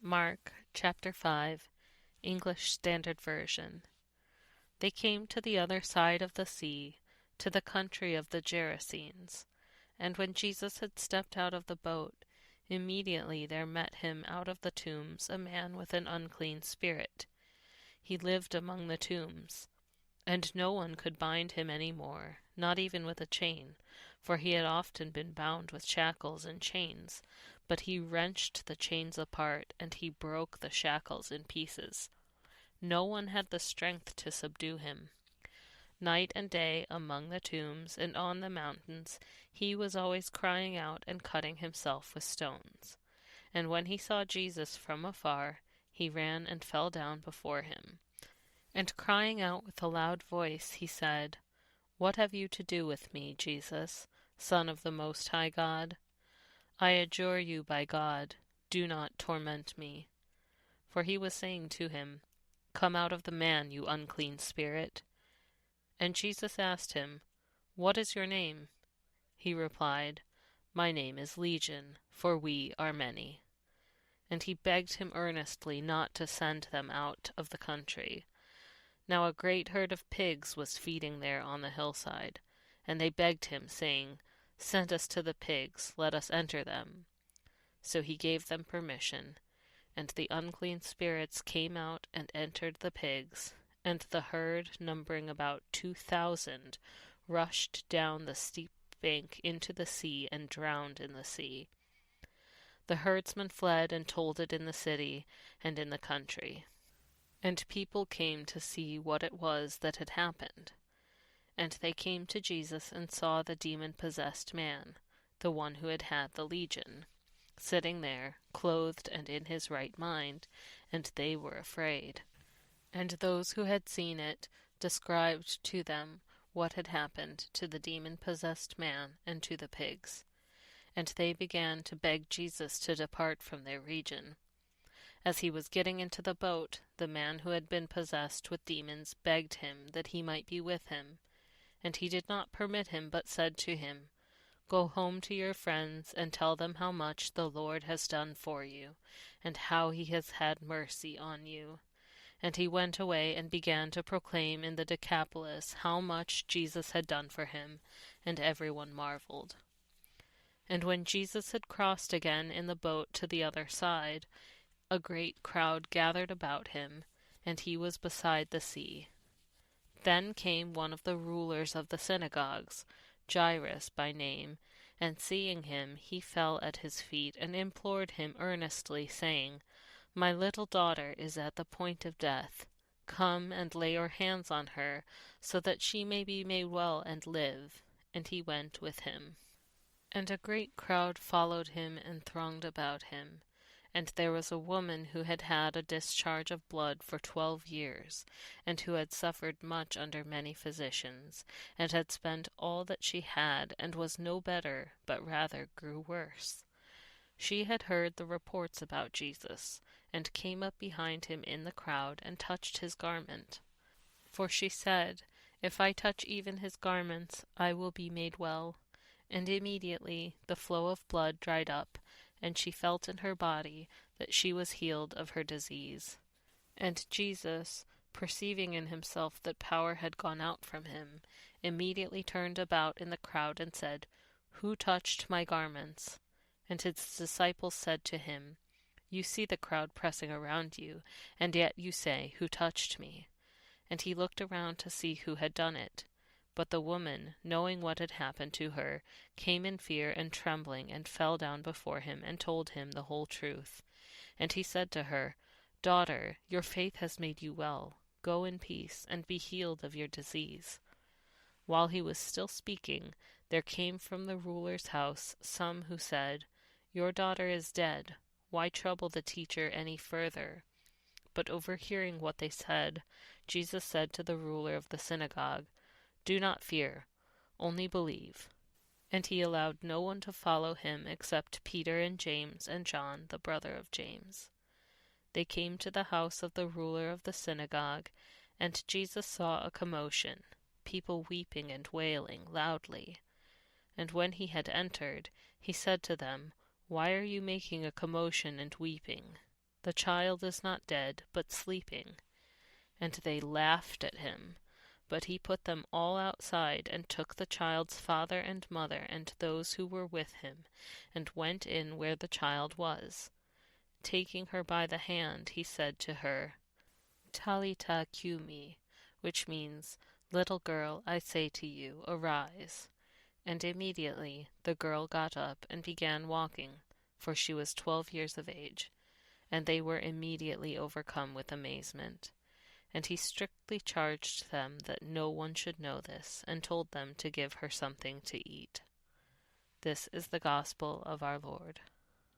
Mark chapter 5, English Standard Version. They came to the other side of the sea, to the country of the Gerasenes. And when Jesus had stepped out of the boat, immediately there met him out of the tombs a man with an unclean spirit. He lived among the tombs, and no one could bind him any more, not even with a chain, for he had often been bound with shackles and chains. But he wrenched the chains apart, and he broke the shackles in pieces. No one had the strength to subdue him. Night and day among the tombs and on the mountains he was always crying out and cutting himself with stones. And when he saw Jesus from afar, he ran and fell down before him. And crying out with a loud voice, he said, "What have you to do with me, Jesus, Son of the Most High God? I adjure you by God, do not torment me." For he was saying to him, "Come out of the man, you unclean spirit." And Jesus asked him, "What is your name?" He replied, "My name is Legion, for we are many." And he begged him earnestly not to send them out of the country. Now a great herd of pigs was feeding there on the hillside, and they begged him, saying, "Send us to the pigs, let us enter them." So he gave them permission, and the unclean spirits came out and entered the pigs, and the herd, numbering about 2,000, rushed down the steep bank into the sea and drowned in the sea. The herdsmen fled and told it in the city and in the country. And people came to see what it was that had happened. And they came to Jesus and saw the demon-possessed man, the one who had had the legion, sitting there, clothed and in his right mind, and they were afraid. And those who had seen it described to them what had happened to the demon-possessed man and to the pigs. And they began to beg Jesus to depart from their region. As he was getting into the boat, the man who had been possessed with demons begged him that he might be with him. And he did not permit him, but said to him, "Go home to your friends, and tell them how much the Lord has done for you, and how he has had mercy on you." And he went away and began to proclaim in the Decapolis how much Jesus had done for him, and everyone marveled. And when Jesus had crossed again in the boat to the other side, a great crowd gathered about him, and he was beside the sea. Then came one of the rulers of the synagogues, Jairus by name, and seeing him, he fell at his feet and implored him earnestly, saying, "My little daughter is at the point of death. Come and lay your hands on her, so that she may be made well and live." And he went with him. And a great crowd followed him and thronged about him. And there was a woman who had had a discharge of blood for 12 years, and who had suffered much under many physicians, and had spent all that she had, and was no better, but rather grew worse. She had heard the reports about Jesus, and came up behind him in the crowd, and touched his garment. For she said, "If I touch even his garments, I will be made well." And immediately the flow of blood dried up, and she felt in her body that she was healed of her disease. And Jesus, perceiving in himself that power had gone out from him, immediately turned about in the crowd and said, "Who touched my garments?" And his disciples said to him, "You see the crowd pressing around you, and yet you say, 'Who touched me?'" And he looked around to see who had done it. But the woman, knowing what had happened to her, came in fear and trembling, and fell down before him, and told him the whole truth. And he said to her, "Daughter, your faith has made you well. Go in peace, and be healed of your disease." While he was still speaking, there came from the ruler's house some who said, "Your daughter is dead. Why trouble the teacher any further?" But overhearing what they said, Jesus said to the ruler of the synagogue, "Do not fear, only believe." And he allowed no one to follow him except Peter and James and John, the brother of James. They came to the house of the ruler of the synagogue, and Jesus saw a commotion, people weeping and wailing loudly. And when he had entered, he said to them, "Why are you making a commotion and weeping? "The child is not dead, but sleeping." And they laughed at him. But he put them all outside, and took the child's father and mother and those who were with him, and went in where the child was. Taking her by the hand, he said to her, "Talitha cumi," which means, "Little girl, I say to you, arise." And immediately the girl got up and began walking, for she was 12 years of age. And they were immediately overcome with amazement. And he strictly charged them that no one should know this, and told them to give her something to eat. This is the gospel of our Lord.